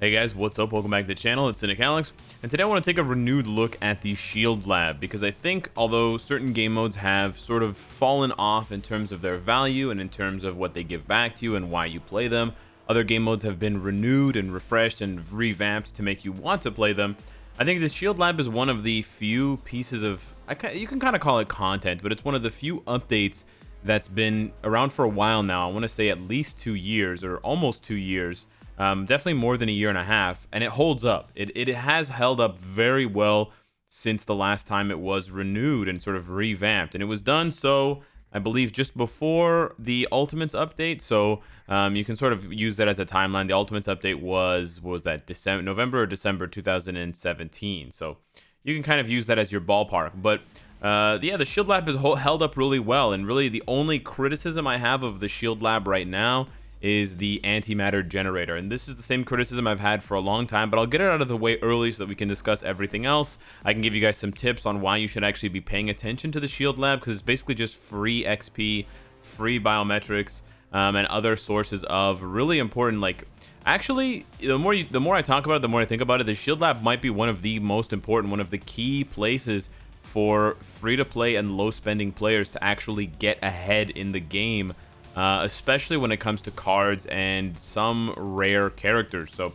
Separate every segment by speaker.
Speaker 1: Hey guys, what's up? Welcome back to the channel. It's Cynicalex, and today I want to take a renewed look at the Shield Lab because I think although certain game modes have sort of fallen off in terms of their value and in terms of what they give back to you and why you play them, other game modes have been renewed and refreshed and revamped to make you want to play them. I think the Shield Lab is one of the few pieces of, you can kind of call it content, but it's one of the few updates that's been around for a while now. I want to say at least 2 years or almost 2 years. Definitely more than a year and a half, and it holds up. It has held up very well since the last time it was renewed and sort of revamped, and it was done so, I believe, just before the Ultimates update. So you can sort of use that as a timeline. The Ultimates update was that November or December 2017. So you can kind of use that as your ballpark. But yeah, the Shield Lab has held up really well, and really the only criticism I have of the Shield Lab right now is the antimatter generator, and this is the same criticism I've had for a long time, but I'll get it out of the way early so that we can discuss everything else. I can give you guys some tips on why you should actually be paying attention to the Shield Lab, because it's basically just free XP, free biometrics, and other sources of really important, like, actually, the more I talk about it, the more I think about it, the Shield Lab might be one of the most important, one of the key places for free-to-play and low-spending players to actually get ahead in the game, especially when it comes to cards and some rare characters. So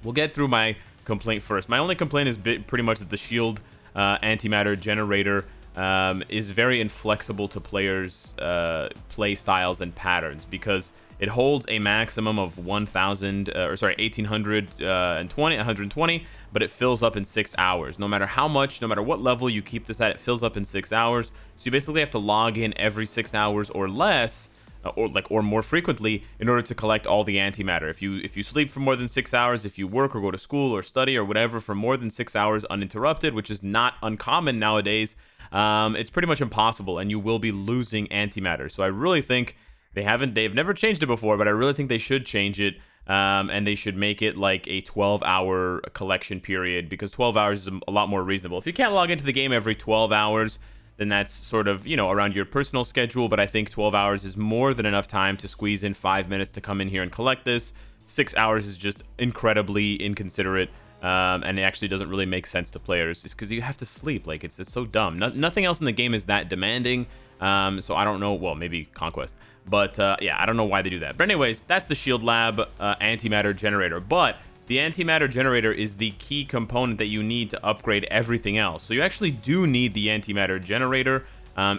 Speaker 1: we'll get through my complaint first. My only complaint is pretty much that the Shield antimatter generator is very inflexible to players' play styles and patterns, because it holds a maximum of 120, but it fills up in 6 hours. No matter how much, no matter what level you keep this at, it fills up in 6 hours. So you basically have to log in every 6 hours or less, or more frequently, in order to collect all the antimatter. If you sleep for more than 6 hours, if you work or go to school or study or whatever for more than 6 hours uninterrupted, which is not uncommon nowadays, it's pretty much impossible, and you will be losing antimatter. So I really think they've never changed it before, but I really think they should change it, and they should make it like a 12-hour collection period, because 12 hours is a lot more reasonable. If you can't log into the game every 12 hours, then that's sort of, around your personal schedule, but I think 12 hours is more than enough time to squeeze in 5 minutes to come in here and collect this. 6 hours is just incredibly inconsiderate, and it actually doesn't really make sense to players. It's because you have to sleep. Like, it's so dumb. Nothing else in the game is that demanding, so I don't know. Well, maybe Conquest, but yeah, I don't know why they do that. But anyways, that's the Shield Lab antimatter generator. But the antimatter generator is the key component that you need to upgrade everything else. So you actually do need the antimatter generator.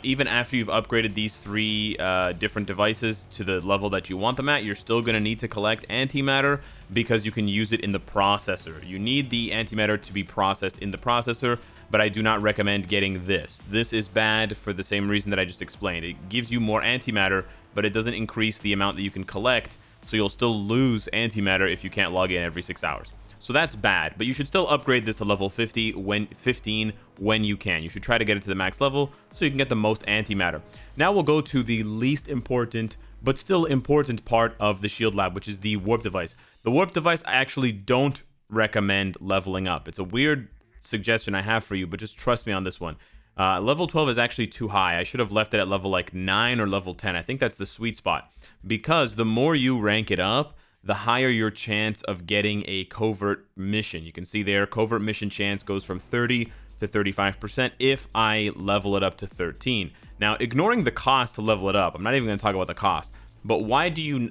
Speaker 1: Even after you've upgraded these 3 different devices to the level that you want them at, you're still going to need to collect antimatter, because you can use it in the processor. You need the antimatter to be processed in the processor, but I do not recommend getting this. This is bad for the same reason that I just explained. It gives you more antimatter, but it doesn't increase the amount that you can collect, so you'll still lose antimatter if you can't log in every 6 hours. So that's bad, but you should still upgrade this to level 15 when you can. You should try to get it to the max level so you can get the most antimatter. Now we'll go to the least important but still important part of the Shield Lab, which is the warp device. The warp device, I actually don't recommend leveling up. It's a weird suggestion I have for you, but just trust me on this one. Level 12 is actually too high. I should have left it at level like 9 or level 10. I think that's the sweet spot, because the more you rank it up, the higher your chance of getting a covert mission. You can see there, covert mission chance goes from 30 to 35% if I level it up to 13. Now, ignoring the cost to level it up, I'm not even going to talk about the cost, but why do you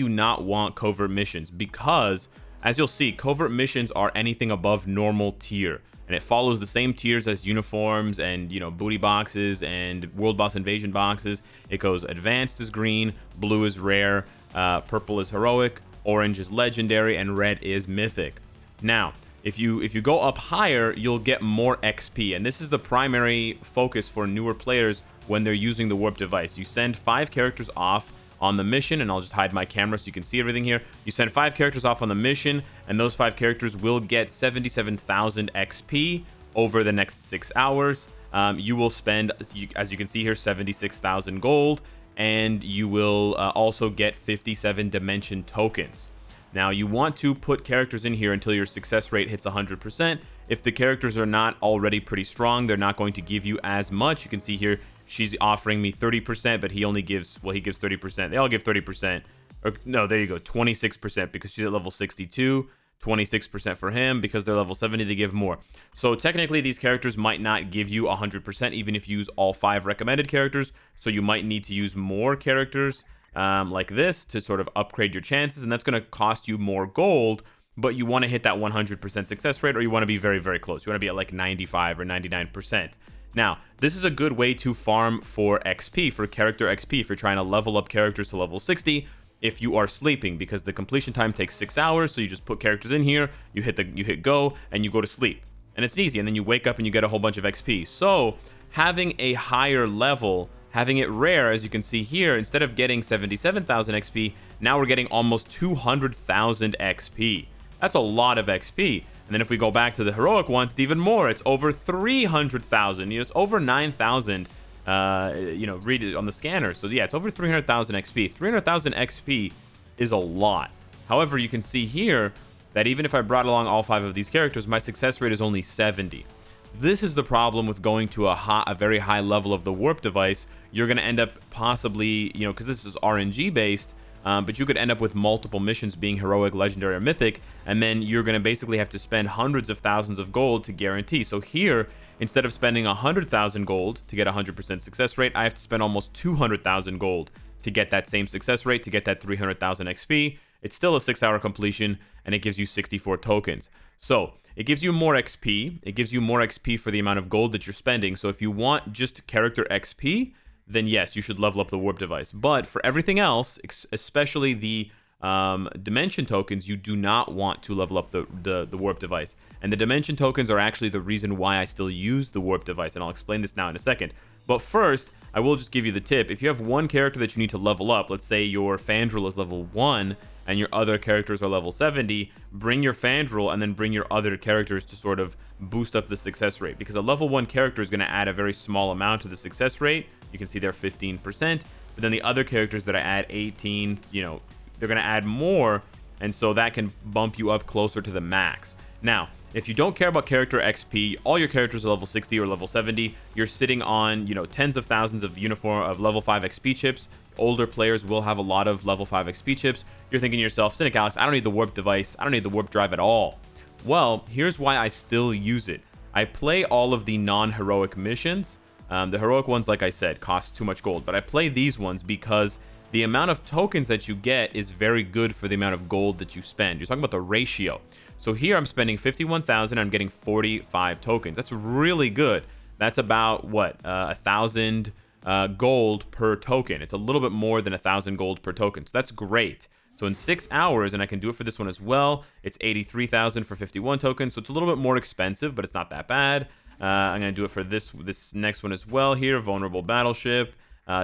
Speaker 1: not want covert missions? Because, as you'll see, covert missions are anything above normal tier, and it follows the same tiers as uniforms and, booty boxes and world boss invasion boxes. It goes advanced is green, blue is rare, purple is heroic, orange is legendary, and red is mythic. Now, if you go up higher, you'll get more XP, and this is the primary focus for newer players when they're using the warp device. You send 5 characters off on the mission, and I'll just hide my camera so you can see everything here. You send 5 characters off on the mission, and those 5 characters will get 77,000 XP over the next 6 hours. You will spend, as you can see here, 76,000 gold, and you will also get 57 dimension tokens. Now, you want to put characters in here until your success rate hits 100%. If the characters are not already pretty strong, they're not going to give you as much. You can see here, she's offering me 30%, but he gives 30%. They all give 30%. Or, no, there you go, 26%, because she's at level 62. 26% for him. Because they're level 70, they give more. So technically, these characters might not give you 100%, even if you use all 5 recommended characters. So you might need to use more characters like this to sort of upgrade your chances, and that's going to cost you more gold. But you want to hit that 100% success rate, or you want to be very, very close. You want to be at like 95 or 99%. Now, this is a good way to farm for XP, for character XP, if you're trying to level up characters to level 60 if you are sleeping, because the completion time takes 6 hours. So you just put characters in here, you hit go, and you go to sleep. And it's easy, and then you wake up and you get a whole bunch of XP. So having a higher level, having it rare, as you can see here, instead of getting 77,000 XP, now we're getting almost 200,000 XP. That's a lot of XP. And then if we go back to the heroic ones, it's even more. It's over 300,000. It's over 9,000. Read it on the scanner. So yeah, it's over 300,000 XP. 300,000 XP is a lot. However, you can see here that even if I brought along all 5 of these characters, my success rate is only 70. This is the problem with going to a very high level of the warp device. You're going to end up possibly, because this is RNG based, but you could end up with multiple missions being heroic, legendary, or mythic, and then you're going to basically have to spend hundreds of thousands of gold to guarantee. So here, instead of spending 100,000 gold to get 100% success rate, I have to spend almost 200,000 gold to get that same success rate, to get that 300,000 XP. It's still a 6-hour completion, and it gives you 64 tokens. So it gives you more XP. It gives you more XP for the amount of gold that you're spending. So if you want just character XP, then yes, you should level up the warp device. But for everything else, especially the dimension tokens, you do not want to level up the warp device. And the dimension tokens are actually the reason why I still use the warp device, and I'll explain this now in a second. But first, I will just give you the tip. If you have one character that you need to level up, let's say your Fandral is level 1 and your other characters are level 70, bring your Fandral and then bring your other characters to sort of boost up the success rate. Because a level 1 character is going to add a very small amount to the success rate. You can see they're 15%. But then the other characters that I add 18, they're going to add more. And so that can bump you up closer to the max. Now, if you don't care about character XP, all your characters are level 60 or level 70, you're sitting on, tens of thousands of level 5 XP chips. Older players will have a lot of level 5 XP chips. You're thinking to yourself, Cynicalex, I don't need the warp device. I don't need the warp drive at all. Well, here's why I still use it. I play all of the non-heroic missions. The heroic ones, like I said, cost too much gold, but I play these ones because the amount of tokens that you get is very good for the amount of gold that you spend. You're talking about the ratio. So here I'm spending 51,000, I'm getting 45 tokens. That's really good. That's about, what, 1,000 gold per token. It's a little bit more than 1,000 gold per token. So that's great. So in 6 hours, and I can do it for this one as well, it's 83,000 for 51 tokens. So it's a little bit more expensive, but it's not that bad. I'm going to do it for this next one as well here, Vulnerable Battleship.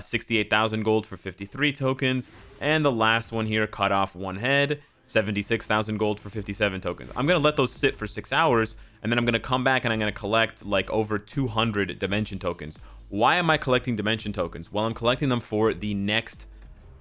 Speaker 1: 68,000 gold for 53 tokens. And the last one here, Cut Off One Head, 76,000 gold for 57 tokens. I'm going to let those sit for 6 hours, and then I'm going to come back and I'm going to collect like over 200 dimension tokens. Why am I collecting dimension tokens? Well, I'm collecting them for the next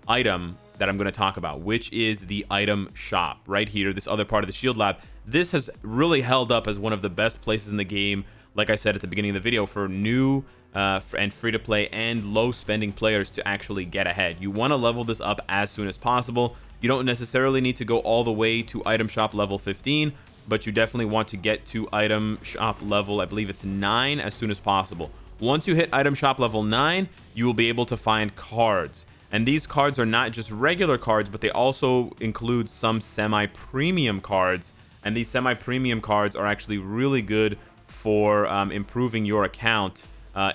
Speaker 1: item that I'm going to talk about, which is the item shop right here, this other part of the Shield Lab. This has really held up as one of the best places in the game, like I said at the beginning of the video, for new and free-to-play and low-spending players to actually get ahead. You want to level this up as soon as possible. You don't necessarily need to go all the way to item shop level 15, but you definitely want to get to item shop level, I believe it's 9, as soon as possible. Once you hit item shop level 9, you will be able to find cards. And these cards are not just regular cards, but they also include some semi-premium cards. And these semi-premium cards are actually really good for improving your account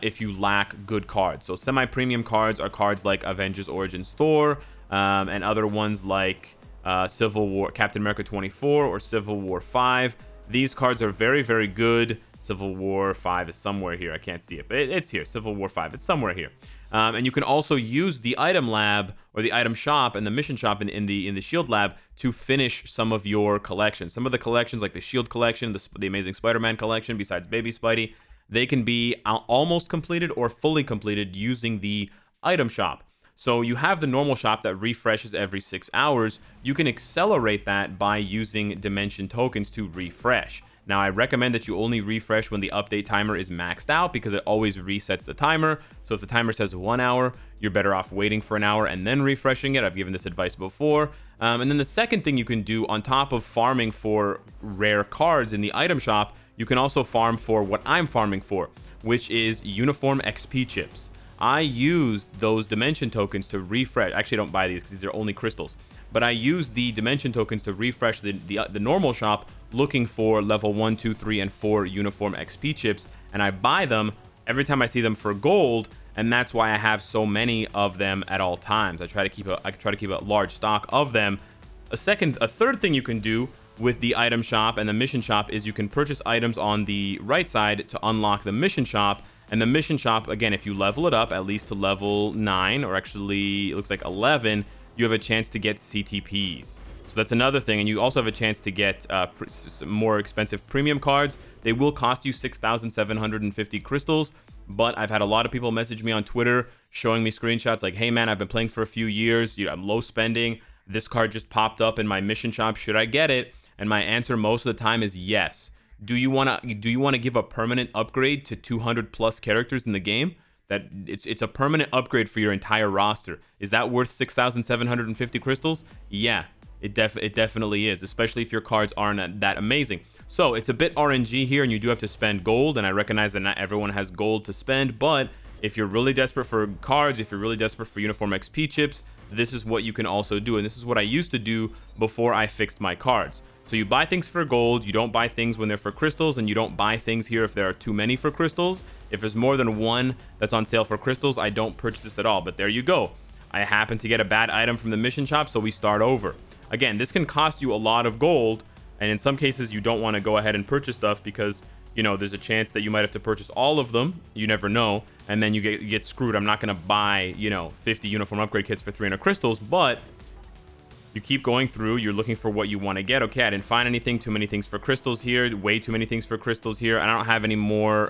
Speaker 1: if you lack good cards. So semi-premium cards are cards like Avengers Origins Thor, and other ones like Civil War, Captain America 24 or Civil War 5. These cards are very, very good. Civil War 5 is somewhere here. I can't see it, but it's here. Civil War 5, it's somewhere here. And you can also use the item lab or the item shop and the mission shop in the Shield Lab to finish some of your collections. Some of the collections, like the Shield collection, the Amazing Spider-Man collection, besides Baby Spidey, they can be almost completed or fully completed using the item shop. So you have the normal shop that refreshes every 6 hours. You can accelerate that by using dimension tokens to refresh. Now, I recommend that you only refresh when the update timer is maxed out because it always resets the timer. So if the timer says 1 hour, you're better off waiting for an hour and then refreshing it. I've given this advice before. And then the second thing you can do on top of farming for rare cards in the item shop, you can also farm for what I'm farming for, which is uniform XP chips. I use those dimension tokens to refresh. Actually, I don't buy these because these are only crystals. But I use the dimension tokens to refresh the normal shop looking for level 1, 2, 3, and 4 uniform XP chips. And I buy them every time I see them for gold. And that's why I have so many of them at all times. I try to keep a large stock of them. A third thing you can do with the item shop and the mission shop is you can purchase items on the right side to unlock the mission shop. And the mission shop, again, if you level it up at least to level 9, or actually it looks like 11, you have a chance to get CTPs. So that's another thing. And you also have a chance to get some more expensive premium cards. They will cost you 6,750 crystals. But I've had a lot of people message me on Twitter showing me screenshots like, hey man, I've been playing for a few years. I'm low spending. This card just popped up in my mission shop. Should I get it? And my answer most of the time is yes. Do you want to give a permanent upgrade to 200 plus characters in the game? That it's a permanent upgrade for your entire roster. Is that worth 6,750 crystals? Yeah, it definitely is, especially if your cards aren't that amazing. So it's a bit RNG here, and you do have to spend gold, and I recognize that not everyone has gold to spend, but if you're really desperate for cards, if you're really desperate for uniform XP chips, this is what you can also do, and this is what I used to do before I fixed my cards. So you buy things for gold, you don't buy things when they're for crystals, and you don't buy things here if there are too many for crystals. If there's more than one that's on sale for crystals, I don't purchase this at all, but there you go. I happen to get a bad item from the mission shop, so we start over. Again, this can cost you a lot of gold, and in some cases you don't want to go ahead and purchase stuff because, you know, there's a chance that you might have to purchase all of them. You never know, and then you get screwed. I'm not going to buy, 50 uniform upgrade kits for 300 crystals, but you keep going through, you're looking for what you want to get. Okay, I didn't find anything, too many things for crystals here, way too many things for crystals here. I don't have any more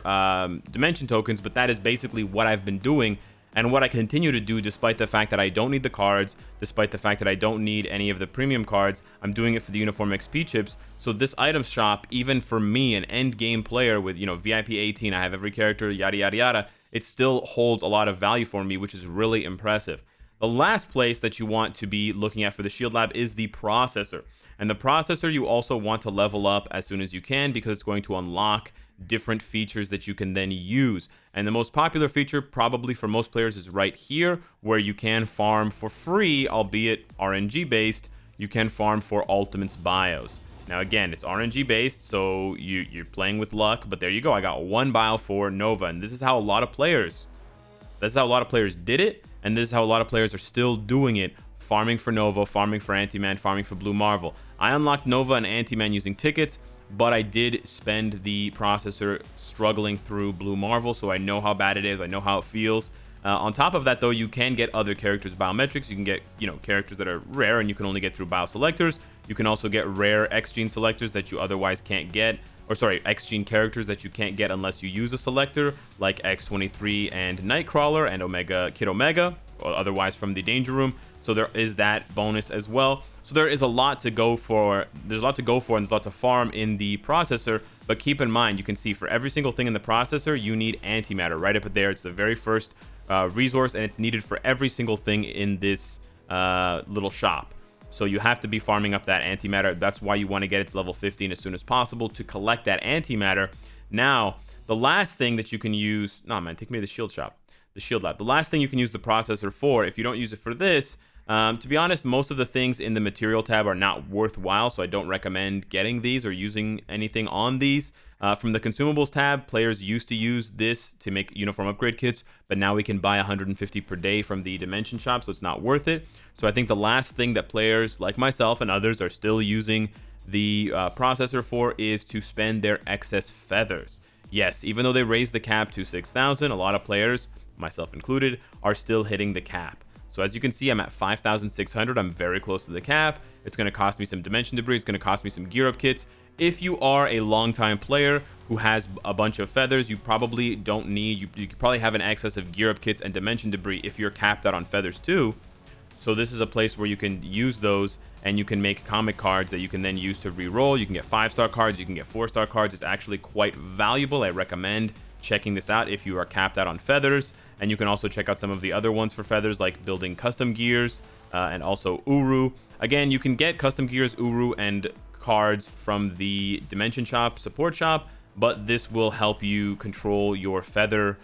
Speaker 1: dimension tokens, but that is basically what I've been doing and what I continue to do despite the fact that I don't need the cards, despite the fact that I don't need any of the premium cards. I'm doing it for the uniform XP chips. So this item shop, even for me, an end game player with, VIP 18, I have every character, yada, yada, yada, it still holds a lot of value for me, which is really impressive. The last place that you want to be looking at for the Shield Lab is the processor. And the processor you also want to level up as soon as you can because it's going to unlock different features that you can then use. And the most popular feature probably for most players is right here, where you can farm for free, albeit RNG based. You can farm for Ultimates bios. Now again, it's RNG based, so you're playing with luck, but there you go. I got one bio for Nova, and this is how a lot of players did it, and this is how a lot of players are still doing it, farming for Nova, farming for Anti-Man, farming for Blue Marvel. I unlocked Nova and Anti-Man using tickets, but I did spend the processor struggling through Blue Marvel, so I know how bad it is, I know how it feels. On top of that, though, you can get other characters' biometrics. You can get, characters that are rare and you can only get through bio selectors. You can also get rare X-Gene selectors that you otherwise can't get. Or sorry, X-Gene characters that you can't get unless you use a selector, like X23 and Nightcrawler and Kid Omega, or otherwise from the Danger Room. So there is that bonus as well. So there is a lot to go for. There's a lot to go for, and there's a lot to farm in the processor. But keep in mind, you can see for every single thing in the processor, you need antimatter right up there. It's the very first resource, and it's needed for every single thing in this little shop. So you have to be farming up that antimatter. That's why you want to get it to level 15 as soon as possible to collect that antimatter. Now, the last thing that you can use... No, man, take me to the shield shop. The shield lab. The last thing you can use the processor for, if you don't use it for this... to be honest, most of the things in the material tab are not worthwhile, so I don't recommend getting these or using anything on these. From the consumables tab, players used to use this to make uniform upgrade kits, but now we can buy 150 per day from the dimension shop, so it's not worth it. So I think the last thing that players like myself and others are still using the processor for is to spend their excess feathers. Yes, even though they raised the cap to 6,000, a lot of players, myself included, are still hitting the cap. So as you can see, I'm at 5,600. I'm very close to the cap. It's going to cost me some dimension debris. It's going to cost me some gear up kits. If you are a longtime player who has a bunch of feathers, you probably don't need, you could probably have an excess of gear up kits and dimension debris if you're capped out on feathers too. So this is a place where you can use those, and you can make comic cards that you can then use to re-roll. You can get 5-star cards, you can get 4-star cards. It's actually quite valuable. I recommend checking this out if you are capped out on feathers. And you can also check out some of the other ones for feathers, like building custom gears and also Uru. Again, you can get custom gears, Uru, and cards from the Dimension Shop support shop, but this will help you control your feather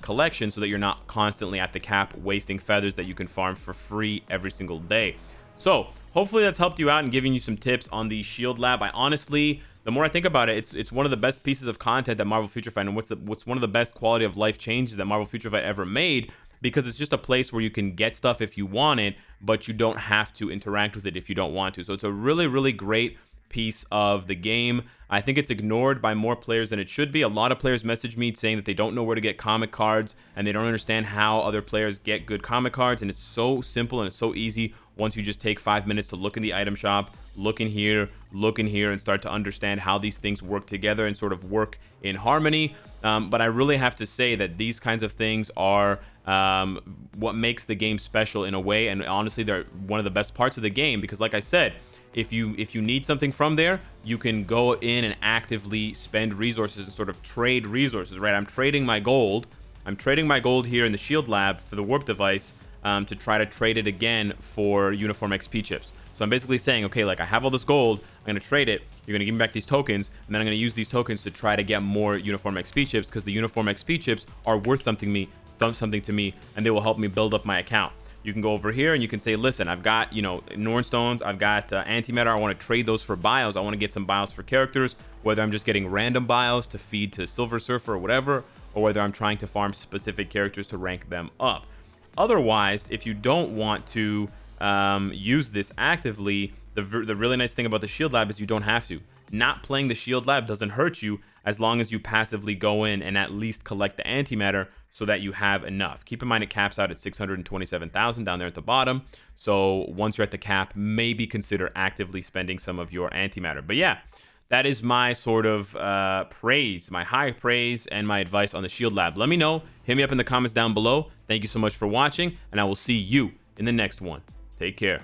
Speaker 1: collection so that you're not constantly at the cap wasting feathers that you can farm for free every single day. So hopefully that's helped you out and giving you some tips on the Shield Lab. I honestly, the more I think about it, it's one of the best pieces of content that Marvel Future Fight, and what's one of the best quality of life changes that Marvel Future Fight ever made, because it's just a place where you can get stuff if you want it, but you don't have to interact with it if you don't want to. So it's a really, really great piece of the game. I think it's ignored by more players than it should be. A lot of players message me saying that they don't know where to get comic cards and they don't understand how other players get good comic cards, and it's so simple and it's so easy once you just take 5 minutes to look in the item shop, look in here, and start to understand how these things work together and sort of work in harmony. But I really have to say that these kinds of things are what makes the game special in a way, and honestly they're one of the best parts of the game, because like I said, if you need something from there, you can go in and actively spend resources and sort of trade resources, right? I'm trading my gold here in the Shield Lab for the warp device to try to trade it again for uniform XP chips. So I'm basically saying, okay, like I have all this gold, I'm going to trade it, you're going to give me back these tokens, and then I'm going to use these tokens to try to get more uniform XP chips, because the uniform XP chips are worth something to me, and they will help me build up my account. You can go over here and you can say, listen, I've got, Norn Stones, I've got antimatter, I want to trade those for bios, I want to get some bios for characters, whether I'm just getting random bios to feed to Silver Surfer or whatever, or whether I'm trying to farm specific characters to rank them up. Otherwise, if you don't want to use this actively, the really nice thing about the Shield Lab is you don't have to. Not playing the Shield Lab doesn't hurt you as long as you passively go in and at least collect the antimatter so that you have enough. Keep in mind it caps out at 627,000 down there at the bottom. So once you're at the cap, maybe consider actively spending some of your antimatter. But yeah, that is my sort of praise, my high praise and my advice on the Shield Lab. Let me know. Hit me up in the comments down below. Thank you so much for watching, and I will see you in the next one. Take care.